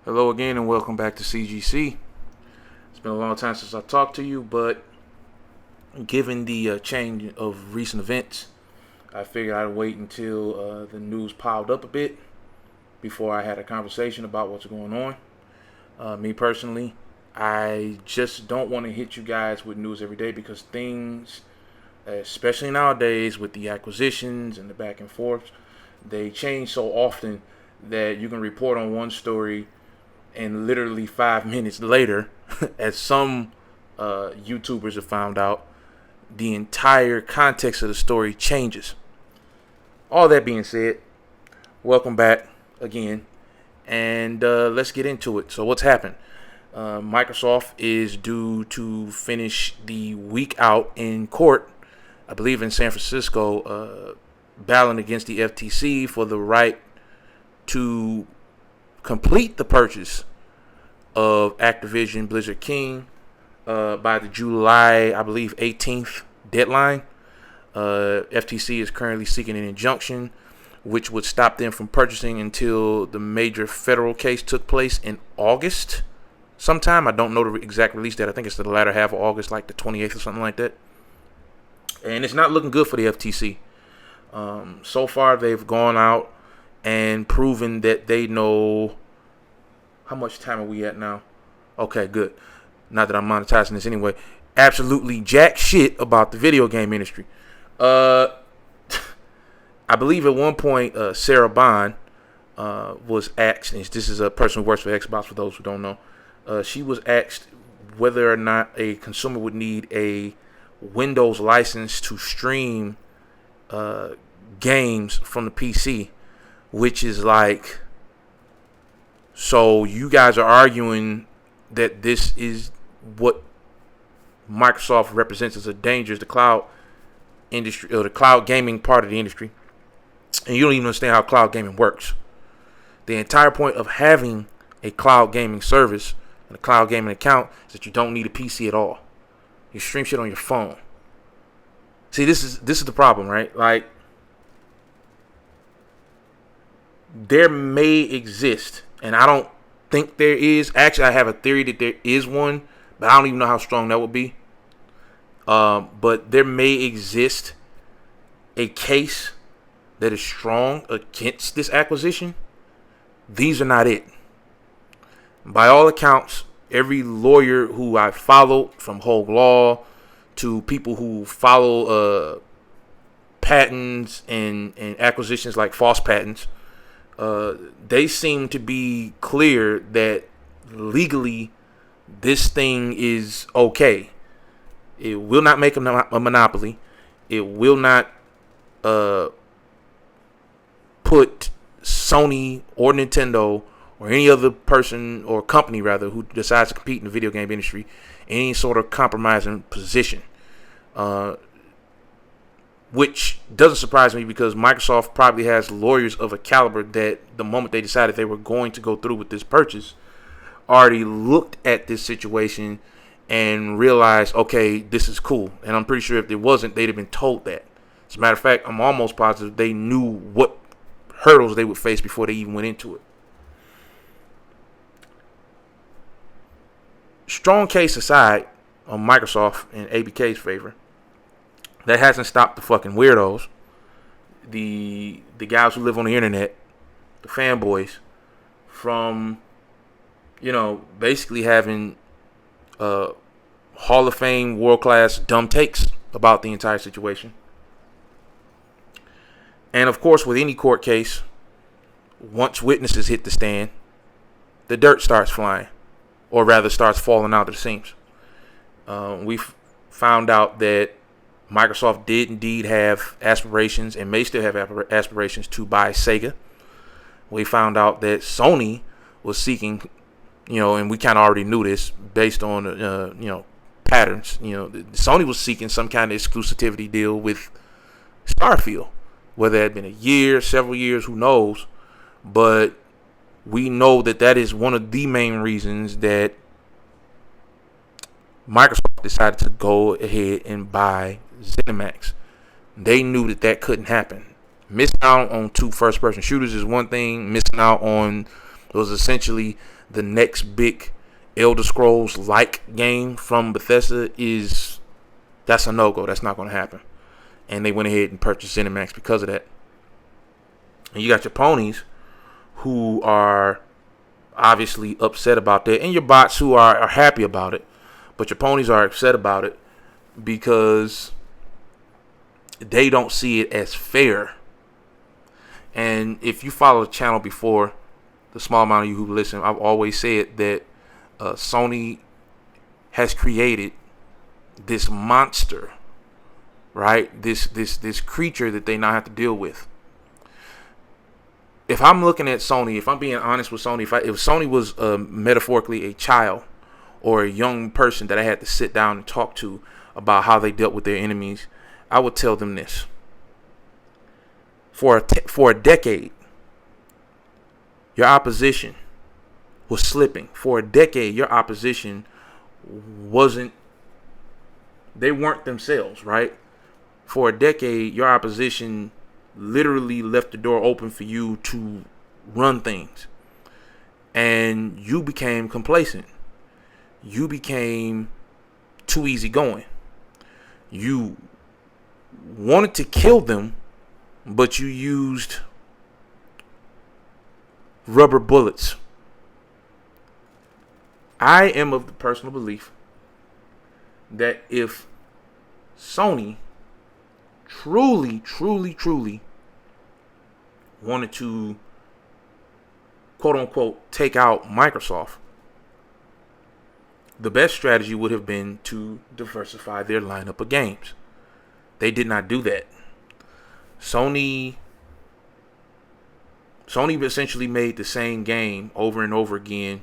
Hello again and welcome back to CGC. It's been a long time since I talked to you, but given the change of recent events, I figured I'd wait until the news piled up a bit before I had a conversation about what's going on. Me personally, I just don't want to hit you guys with news every day because things, especially nowadays with the acquisitions and the back and forth, they change so often that you can report on one story and literally 5 minutes later, as some YouTubers have found out, the entire context of the story changes. All that being said, welcome back again, and let's get into it. So what's happened? Microsoft is due to finish the week out in court, I believe in San Francisco, battling against the FTC for the right to complete the purchase of Activision Blizzard King by the July, I believe, 18th deadline. FTC is currently seeking an injunction which would stop them from purchasing until the major federal case took place in August sometime. I don't know the exact release date. I think it's the latter half of August, like the 28th or something like that. And it's not looking good for the FTC. So far, they've gone out and proven that they know. How much time are we at now? Okay, good. Not that I'm monetizing this anyway. Absolutely jack shit about the video game industry. I believe at one point Sarah Bond was asked, and this is a person who works for Xbox for those who don't know. She was asked whether or not a consumer would need a Windows license to stream games from the PC, which is like, so you guys are arguing that this is what Microsoft represents as a danger, is the cloud industry or the cloud gaming part of the industry, and you don't even understand how cloud gaming works. The entire point of having a cloud gaming service and a cloud gaming account is that you don't need a PC at all. You stream shit on your phone. See, this is the problem, right? Like, there may exist, and I don't think there is. Actually, I have a theory that there is one, but I don't even know how strong that would be. But there may exist a case that is strong against this acquisition. These are not it. By all accounts, every lawyer who I followed, from Hogue Law to people who follow patents and acquisitions like false patents, they seem to be clear that legally this thing is okay. It will not make a monopoly. It will not put Sony or Nintendo or any other person or company, rather, who decides to compete in the video game industry in any sort of compromising position. Which doesn't surprise me because Microsoft probably has lawyers of a caliber that the moment they decided they were going to go through with this purchase already looked at this situation and realized, okay, this is cool. And I'm pretty sure if it wasn't, they'd have been told that. As a matter of fact, I'm almost positive they knew what hurdles they would face before they even went into it. Strong case aside on Microsoft and ABK's favor, that hasn't stopped the fucking weirdos, the guys who live on the internet, the fanboys, from, basically having Hall of Fame, world-class dumb takes about the entire situation. And of course, with any court case, once witnesses hit the stand, the dirt starts flying, or rather starts falling out of the seams. We've found out that Microsoft did indeed have aspirations and may still have aspirations to buy Sega. We found out that Sony was seeking, and we kind of already knew this based on, patterns. Sony was seeking some kind of exclusivity deal with Starfield, whether it had been a year, several years, who knows. But we know that is one of the main reasons that Microsoft decided to go ahead and buy ZeniMax. They knew that couldn't happen. Missing out on 2 first-person shooters is one thing. Missing out on was essentially the next big Elder Scrolls like game from Bethesda that's a no-go. That's not going to happen. And they went ahead and purchased ZeniMax because of that. And you got your ponies who are obviously upset about that, and your bots who are happy about it. But your ponies are upset about it because they don't see it as fair. And if you follow the channel before, the small amount of you who listen, I've always said that Sony has created this monster, right? This creature that they now have to deal with. If I'm looking at Sony, if I'm being honest with Sony, if Sony was metaphorically a child or a young person that I had to sit down and talk to about how they dealt with their enemies, I would tell them this. For a decade, your opposition was slipping. For a decade, your opposition they weren't themselves, right? For a decade, your opposition literally left the door open for you to run things. And you became complacent. You became too easygoing. You wanted to kill them, but you used rubber bullets. I am of the personal belief that if Sony truly wanted to, quote unquote, take out Microsoft, the best strategy would have been to diversify their lineup of games. They did not do that. Sony essentially made the same game over and over again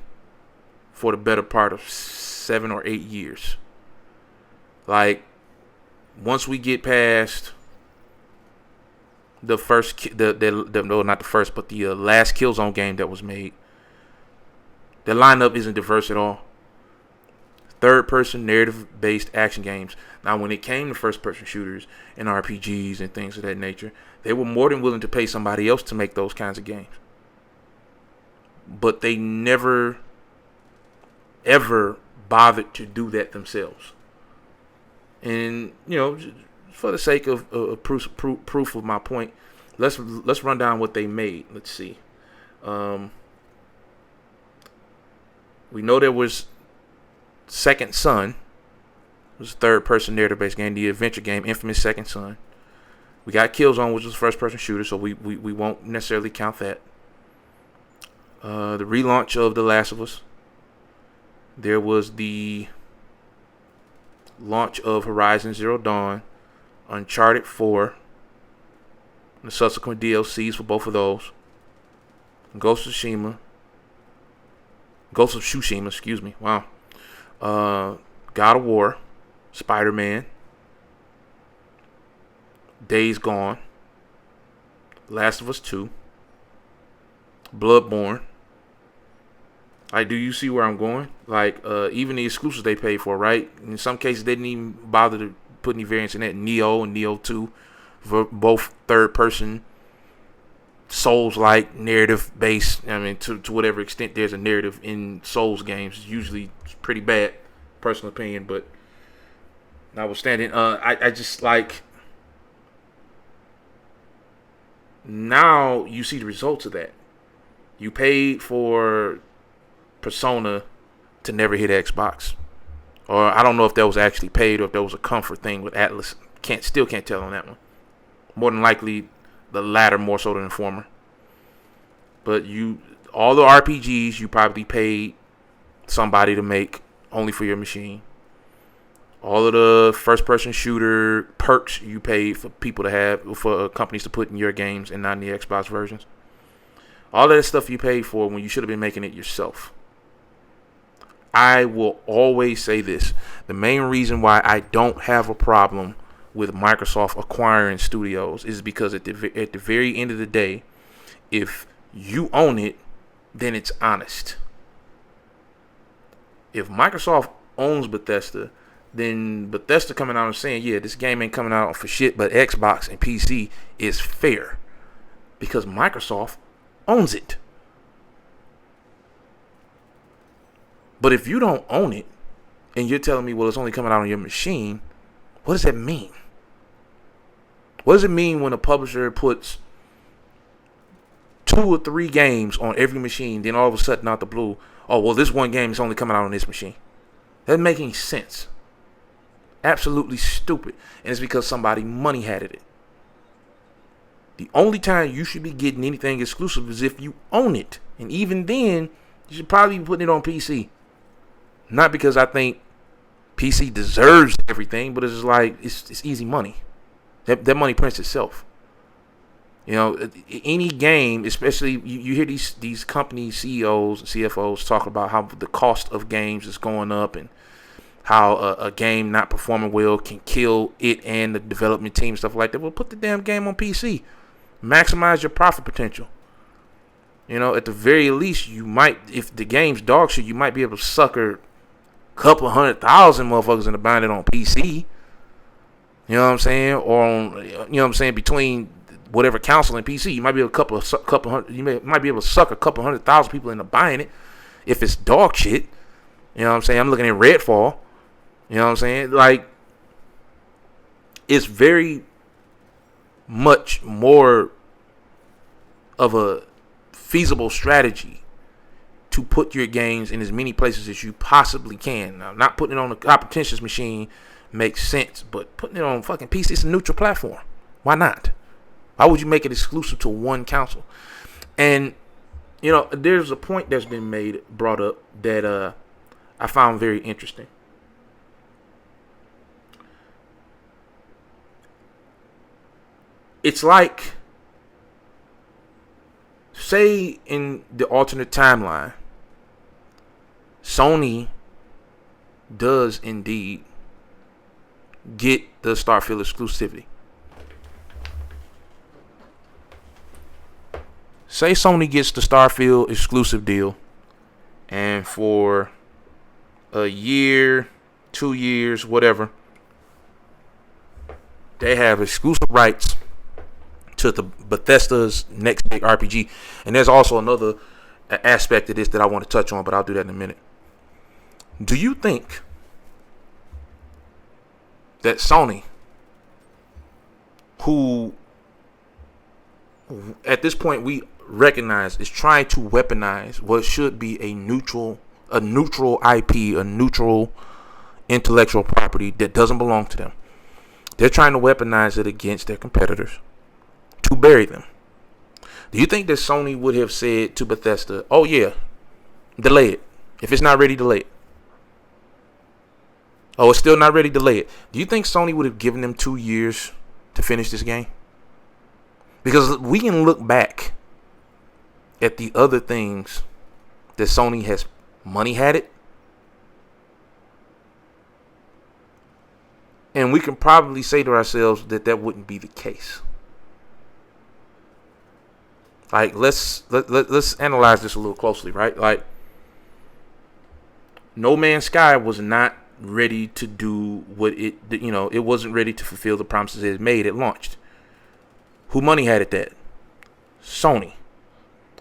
for the better part of 7 or 8 years. Like, once we get past the first, not the first, but the last Killzone game that was made, the lineup isn't diverse at all. Third-person, narrative-based action games. Now, when it came to first-person shooters and RPGs and things of that nature, they were more than willing to pay somebody else to make those kinds of games. But they never, ever bothered to do that themselves. And, for the sake of proof of my point, let's run down what they made. Let's see. We know there was Second Son. It was a third-person narrative-based game, the adventure game, infamous Second Son. We got Killzone, which was a first-person shooter, so we won't necessarily count that. The relaunch of The Last of Us. There was the launch of Horizon Zero Dawn, Uncharted 4, and the subsequent DLCs for both of those. Ghost of Tsushima, excuse me. Wow. God of War, Spider-Man, Days Gone, Last of Us 2, Bloodborne. Like, do you see where I'm going? Like, even the exclusives they paid for, right? In some cases, they didn't even bother to put any variants in that. Neo and Neo 2, for both third-person, Souls-like, narrative-based. I mean, to whatever extent there's a narrative in Souls games, it's usually pretty bad, personal opinion. But notwithstanding, I just like, now you see the results of that. You paid for Persona to never hit Xbox, or I don't know if that was actually paid or if that was a comfort thing with Atlas. Still can't tell on that one. More than likely the latter more so than the former. But all the RPGs you probably paid somebody to make only for your machine. All of the first-person shooter perks you paid for people to have, for companies to put in your games and not in the Xbox versions. All that stuff you paid for when you should have been making it yourself. I will always say this. The main reason why I don't have a problem with Microsoft acquiring studios is because at the very end of the day, if you own it, then it's honest. If Microsoft owns Bethesda, then Bethesda coming out and saying, yeah, this game ain't coming out for shit but Xbox and PC is fair. Because Microsoft owns it. But if you don't own it and you're telling me, well, it's only coming out on your machine, what does that mean? What does it mean when a publisher puts 2 or 3 games on every machine, then all of a sudden out the blue, oh, well, this one game is only coming out on this machine? That doesn't make any sense. Absolutely stupid. And it's because somebody money had it. The only time you should be getting anything exclusive is if you own it. And even then, you should probably be putting it on PC. Not because I think PC deserves everything, but it's just like, it's easy money. That money prints itself. You know, any game, especially you hear these company CEOs and CFOs talk about how the cost of games is going up and how a game not performing well can kill it and the development team, stuff like that. Well, put the damn game on PC. Maximize your profit potential. You know, at the very least, you might, if the game's dog shit, you might be able to sucker a couple 100,000 motherfuckers into buying it on PC. You know what I'm saying? Or on, you know what I'm saying, between whatever console and PC, you might be able might be able to suck a couple 100,000 people into buying it if it's dog shit. You know what I'm saying? I'm looking at Redfall. You know what I'm saying? Like, it's very much more of a feasible strategy to put your games in as many places as you possibly can. Now, not putting it on a competition's machine makes sense, but putting it on fucking PC, it's a neutral platform. Why not? Why would you make it exclusive to one console? And, you know, there's a point that's been brought up that I found very interesting. It's like, say in the alternate timeline, Sony does indeed get the Starfield exclusivity. Say Sony gets the Starfield exclusive deal, and for a year, 2 years, whatever, they have exclusive rights to the Bethesda's next big RPG. And there's also another aspect of this that I want to touch on, but I'll do that in a minute. Do you think that Sony, who at this point we recognize is trying to weaponize what should be a neutral IP, a neutral intellectual property that doesn't belong to them, they're trying to weaponize it against their competitors to bury them? Do you think that Sony would have said to Bethesda, oh yeah, delay it. If it's not ready, delay it. Oh, it's still not ready, delay it. Do you think Sony would have given them 2 years to finish this game? Because we can look back at the other things that Sony has money had it, and we can probably say to ourselves that wouldn't be the case. Like, let's analyze this a little closely, right? Like, No Man's Sky was not ready to do what it wasn't ready to fulfill the promises it made at launched. Who money had it that? Sony.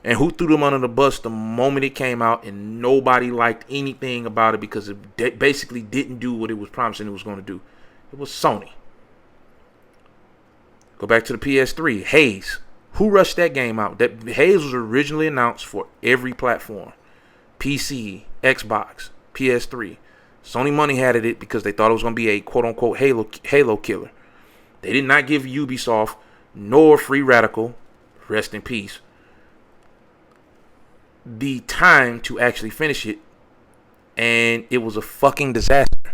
And who threw them under the bus the moment it came out and nobody liked anything about it because it basically didn't do what it was promising it was going to do? It was Sony. Go back to the PS3. Haze. Who rushed that game out? That Haze was originally announced for every platform. PC, Xbox, PS3. Sony money had it because they thought it was going to be a quote-unquote Halo killer. They did not give Ubisoft nor Free Radical, rest in peace, the time to actually finish it, and it was a fucking disaster.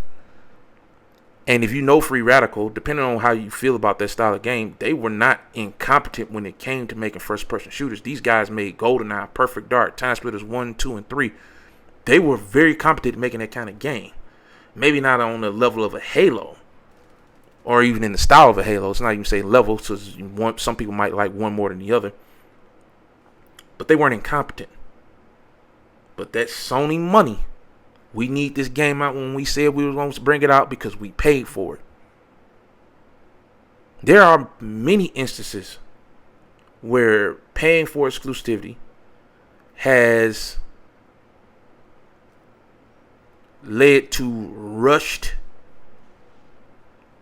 And if you know Free Radical, depending on how you feel about that style of game, they were not incompetent when it came to making first-person shooters. These guys made GoldenEye, Perfect Dark, Time Splitters 1, 2, and 3. They were very competent at making that kind of game. Maybe not on the level of a Halo, or even in the style of a Halo. It's not even saying level, so some people might like one more than the other. But they weren't incompetent. But that Sony money, we need this game out when we said we were going to bring it out because we paid for it. There are many instances where paying for exclusivity has led to rushed,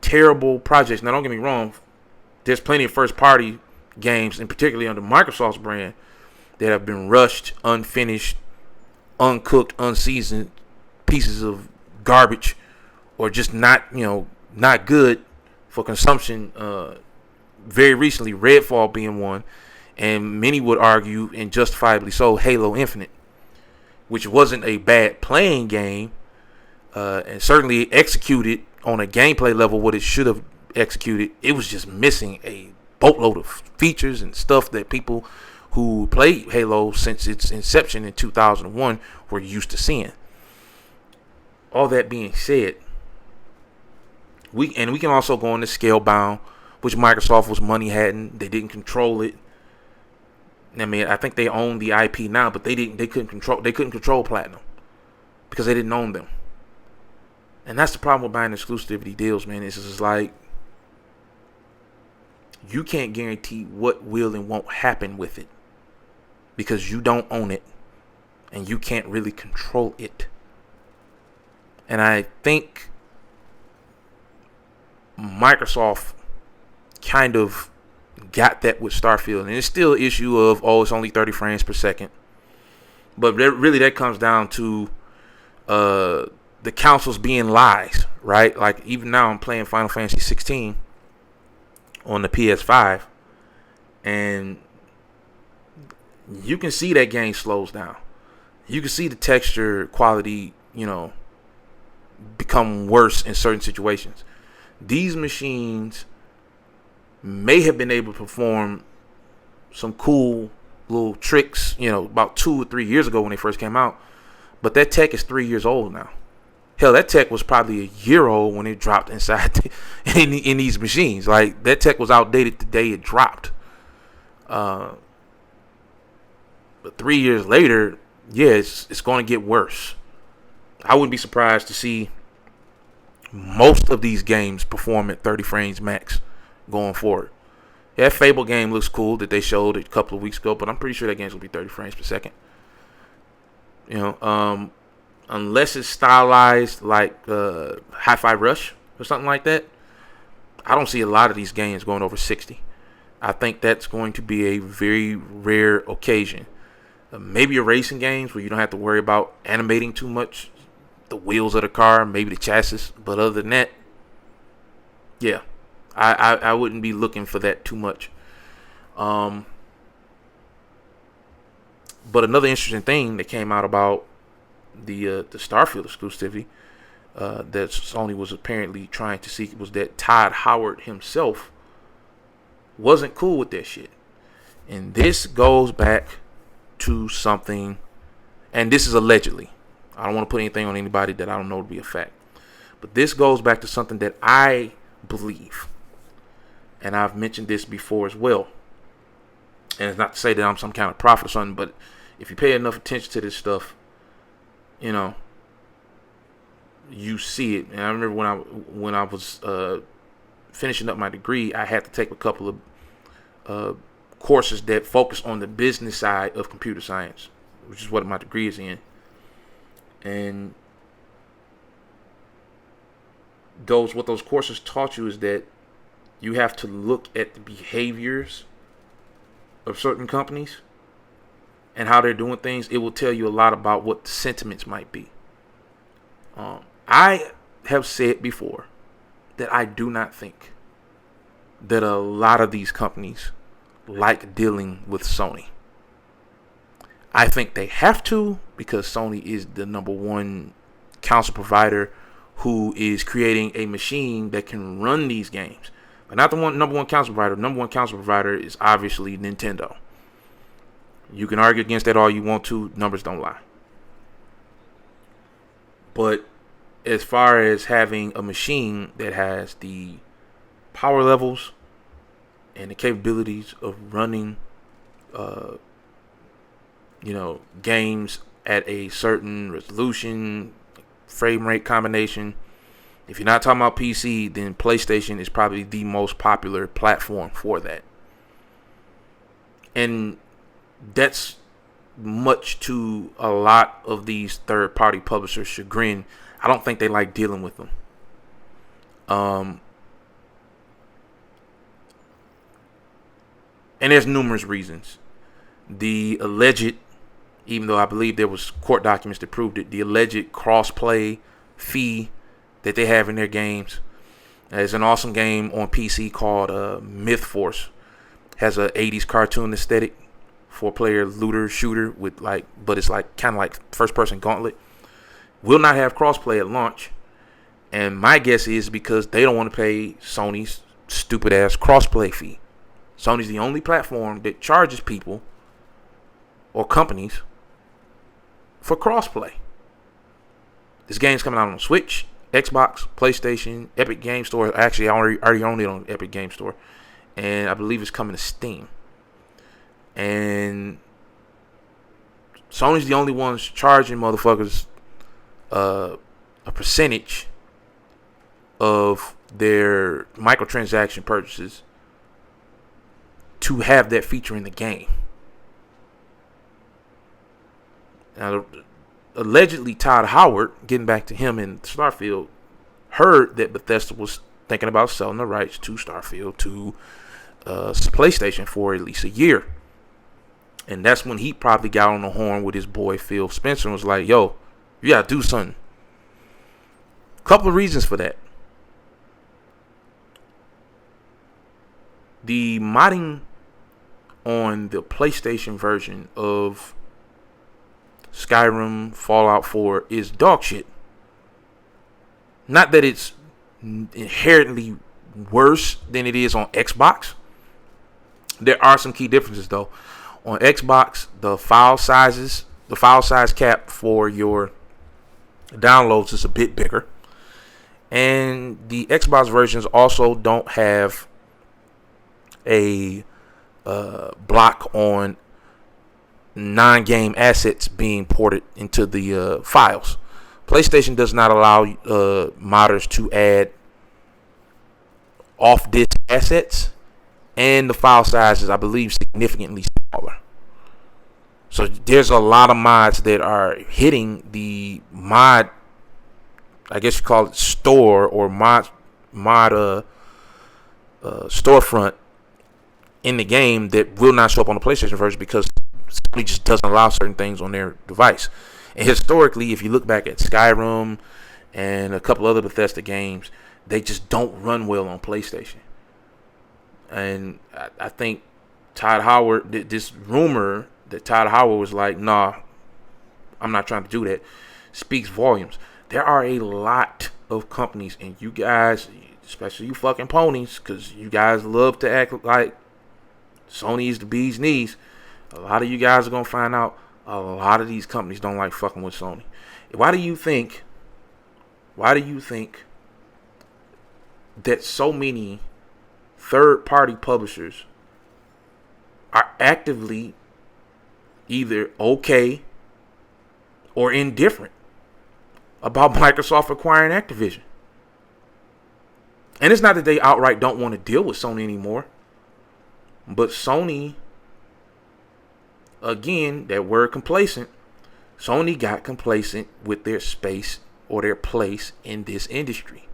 terrible projects. Now, don't get me wrong. There's plenty of first-party games, and particularly under Microsoft's brand, that have been rushed, unfinished, uncooked, unseasoned pieces of garbage, or just not good for consumption. Very recently, Redfall being one, and many would argue, and justifiably so, Halo Infinite, which wasn't a bad playing game, and certainly executed on a gameplay level what it should have executed. It was just missing a boatload of features and stuff that people who played Halo since its inception in 2001 were used to seeing. All that being said, we can also go into Scalebound, which Microsoft was money hadn't. They didn't control it. I mean, I think they own the IP now, but they couldn't control Platinum because they didn't own them. And that's the problem with buying exclusivity deals, man. It's just like you can't guarantee what will and won't happen with it because you don't own it and you can't really control it. And I think Microsoft kind of got that with Starfield. And it's still an issue of, it's only 30 frames per second. But really that comes down to the consoles being lies, right? Like even now I'm playing Final Fantasy 16 on the PS5. And you can see that game slows down. You can see the texture quality, become worse in certain situations. These machines may have been able to perform some cool little tricks, about 2 or 3 years ago when they first came out. But that tech is 3 years old now. Hell, that tech was probably a year old when it dropped inside in these machines. Like, that tech was outdated the day it dropped. But 3 years later, yeah, it's going to get worse. I wouldn't be surprised to see most of these games perform at 30 frames max going forward. Yeah, that Fable game looks cool that they showed a couple of weeks ago, but I'm pretty sure that game's going to be 30 frames per second. Unless it's stylized like Hi-Fi Rush or something like that, I don't see a lot of these games going over 60. I think that's going to be a very rare occasion. Maybe your racing games where you don't have to worry about animating too much, the wheels of the car, maybe the chassis. But other than that, yeah, I wouldn't be looking for that too much. But another interesting thing that came out about the Starfield exclusivity that Sony was apparently trying to seek was that Todd Howard himself wasn't cool with that shit. And this goes back to something, and this is allegedly. I don't want to put anything on anybody that I don't know to be a fact. But this goes back to something that I believe. And I've mentioned this before as well. And it's not to say that I'm some kind of prophet or something, but if you pay enough attention to this stuff, you see it. And I remember when I was finishing up my degree, I had to take a couple of courses that focus on the business side of computer science, which is what my degree is in. And what those courses taught you is that you have to look at the behaviors of certain companies and how they're doing things. It will tell you a lot about what the sentiments might be. I have said before that I do not think that a lot of these companies like dealing with Sony. I think they have to because Sony is the number one console provider who is creating a machine that can run these games. But not the number one console provider. The number one console provider is obviously Nintendo. You can argue against that all you want to. Numbers don't lie. But as far as having a machine that has the power levels and the capabilities of running games at a certain resolution, frame rate combination. If you're not talking about PC, then PlayStation is probably the most popular platform for that. And that's much to a lot of these third-party publishers' chagrin. I don't think they like dealing with them. And there's numerous reasons. The alleged, even though I believe there was court documents that proved it, the alleged cross-play fee that they have in their games. There's an awesome game on PC called Myth Force. Has a 80s cartoon aesthetic, 4-player looter shooter with but it's kind of like first-person Gauntlet. Will not have crossplay at launch, and my guess is because they don't want to pay Sony's stupid ass crossplay fee. Sony's the only platform that charges people or companies for crossplay. This game's coming out on Switch, Xbox, PlayStation, Epic Game Store. Actually, I already own it on Epic Game Store, and I believe it's coming to Steam. And Sony's the only ones charging motherfuckers a percentage of their microtransaction purchases to have that feature in the game. Now, allegedly Todd Howard, getting back to him in Starfield, heard that Bethesda was thinking about selling the rights to Starfield to PlayStation for at least a year. And that's when he probably got on the horn with his boy Phil Spencer and was like, yo, you gotta do something. Couple of reasons for that. The modding on the PlayStation version of Skyrim, Fallout 4 is dog shit. Not that it's inherently worse than it is on Xbox. There are some key differences though. On Xbox, the file size cap for your downloads is a bit bigger. And the Xbox versions also don't have a block on non-game assets being ported into the files. PlayStation does not allow modders to add off-disk assets, and the file size is, I believe, significantly smaller. So there's a lot of mods that are hitting the mod, I guess you call it store or mod storefront in the game that will not show up on the PlayStation version because Sony just doesn't allow certain things on their device. And historically, if you look back at Skyrim and a couple other Bethesda games, they just don't run well on PlayStation. And I think Todd Howard, this rumor that Todd Howard was like, nah, I'm not trying to do that, speaks volumes. There are a lot of companies, and you guys, especially you fucking ponies, because you guys love to act like Sony is the bee's knees. A lot of you guys are going to find out a lot of these companies don't like fucking with Sony. Why do you think that so many third-party publishers are actively either okay or indifferent about Microsoft acquiring Activision? And it's not that they outright don't want to deal with Sony anymore, but Sony, again, that word complacent, Sony got complacent with their space or their place in this industry.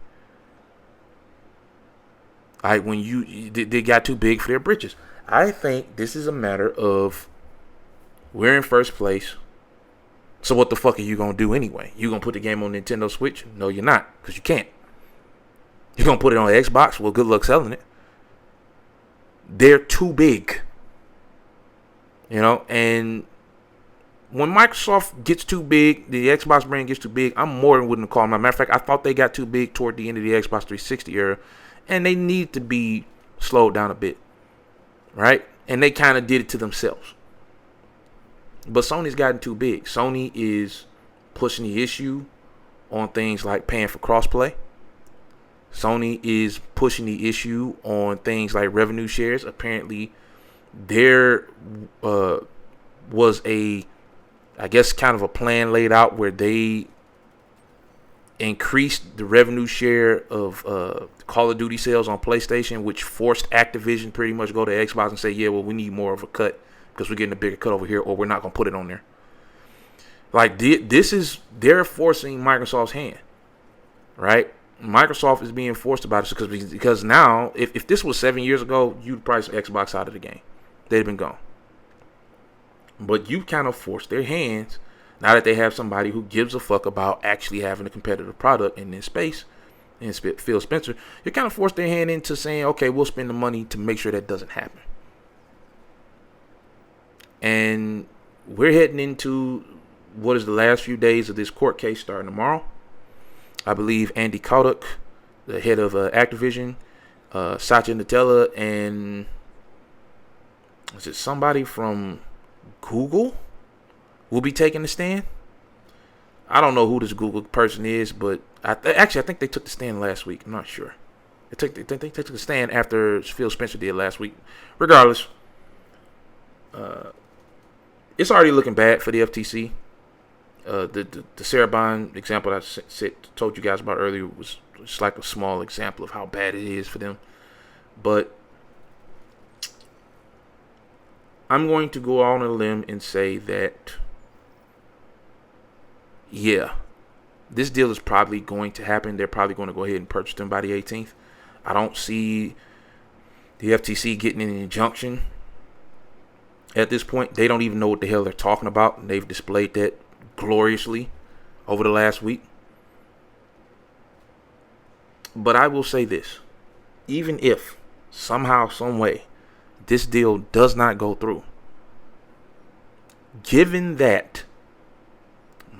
When they got too big for their britches. I think this is a matter of we're in first place. So what the fuck are you going to do anyway? You going to put the game on Nintendo Switch? No, you're not, because you can't. You're going to put it on Xbox? Well, good luck selling it. They're too big. And when Microsoft gets too big, the Xbox brand gets too big, I'm more than willing to call them. As a matter of fact, I thought they got too big toward the end of the Xbox 360 era, and they need to be slowed down a bit, right? And they kind of did it to themselves. But Sony's gotten too big. Sony is pushing the issue on things like paying for crossplay. Sony is pushing the issue on things like revenue shares. Apparently, there was I guess kind of a plan laid out where they increased the revenue share of Call of Duty sales on PlayStation, which forced Activision pretty much go to Xbox and say, yeah, well, we need more of a cut because we're getting a bigger cut over here, or we're not going to put it on there. They're forcing Microsoft's hand. right? Microsoft is being forced about it because now, if this was 7 years ago, you'd price Xbox out of the game. They'd have been gone. But you kind of forced their hands now that they have somebody who gives a fuck about actually having a competitive product in this space, and Phil Spencer. You kind of forced their hand into saying, okay, we'll spend the money to make sure that doesn't happen. And we're heading into what is the last few days of this court case starting tomorrow. I believe Andy Kotick, the head of Activision, Satya Nadella, and is it somebody from Google will be taking the stand. I don't know who this Google person is, but I think they took the stand last week. I'm not sure. They took the stand after Phil Spencer did last week. Regardless, it's already looking bad for the FTC. The Cirebon example I told you guys about earlier was just like a small example of how bad it is for them. But I'm going to go on a limb and say that, yeah, this deal is probably going to happen. They're probably going to go ahead and purchase them by the 18th. I don't see the FTC getting an injunction at this point. They don't even know what the hell they're talking about, and they've displayed that gloriously over the last week. But I will say this. Even if somehow, some way, this deal does not go through, given that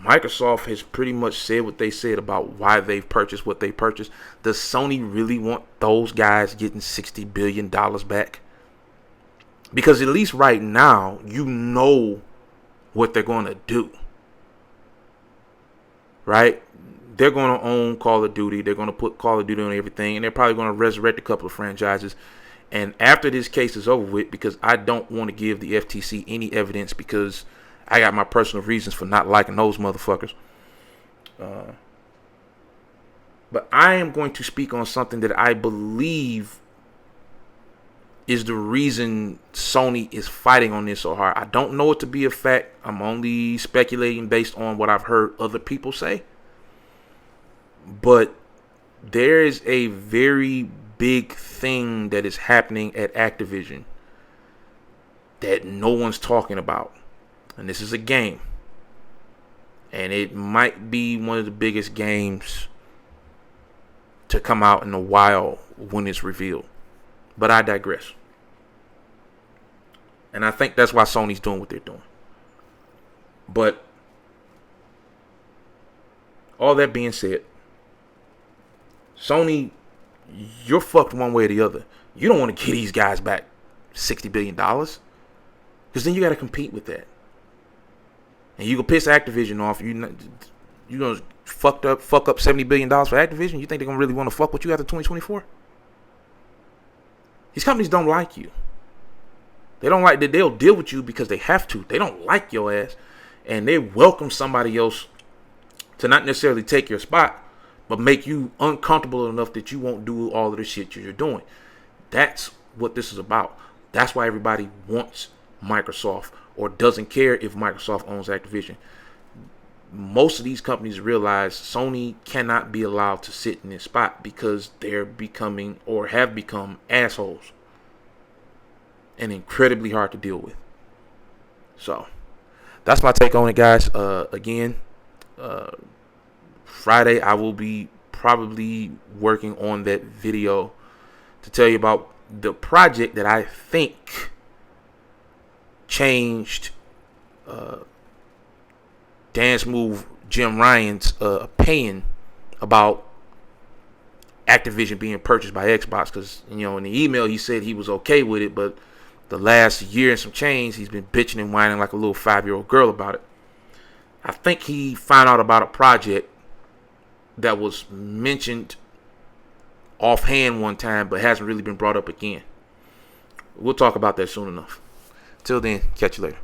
Microsoft has pretty much said what they said about why they've purchased what they purchased, does Sony really want those guys getting $60 billion back? Because at least right now, you know what they're going to do. Right? They're going to own Call of Duty. They're going to put Call of Duty on everything. And they're probably going to resurrect a couple of franchises. And after this case is over with, because I don't want to give the FTC any evidence, because I got my personal reasons for not liking those motherfuckers. But I am going to speak on something that I believe is the reason Sony is fighting on this so hard. I don't know it to be a fact. I'm only speculating based on what I've heard other people say. But there is a very big thing that is happening at Activision that no one's talking about. And this is a game. And it might be one of the biggest games to come out in a while when it's revealed. But I digress. And I think that's why Sony's doing what they're doing. But all that being said, Sony, you're fucked one way or the other. You don't want to give these guys back $60 billion. Because then you got to compete with that. And you can piss Activision off. You gonna fuck up $70 billion for Activision? You think they're going to really want to fuck with you after 2024? These companies don't like you. They don't like that. They'll deal with you because they have to. They don't like your ass. And they welcome somebody else to not necessarily take your spot, but make you uncomfortable enough that you won't do all of the shit you're doing. That's what this is about. That's why everybody wants Microsoft or doesn't care if Microsoft owns Activision. Most of these companies realize Sony cannot be allowed to sit in this spot because they're becoming or have become assholes and incredibly hard to deal with. So that's my take on it, guys. Again, Friday I will be probably working on that video to tell you about the project that I think changed Dance Move Jim Ryan's opinion about Activision being purchased by Xbox. Because, in the email he said he was okay with it, but the last year and some change he's been bitching and whining like a little 5-year-old girl about it. I think he found out about a project that was mentioned offhand one time but hasn't really been brought up again. We'll talk about that soon enough. Till then, catch you later.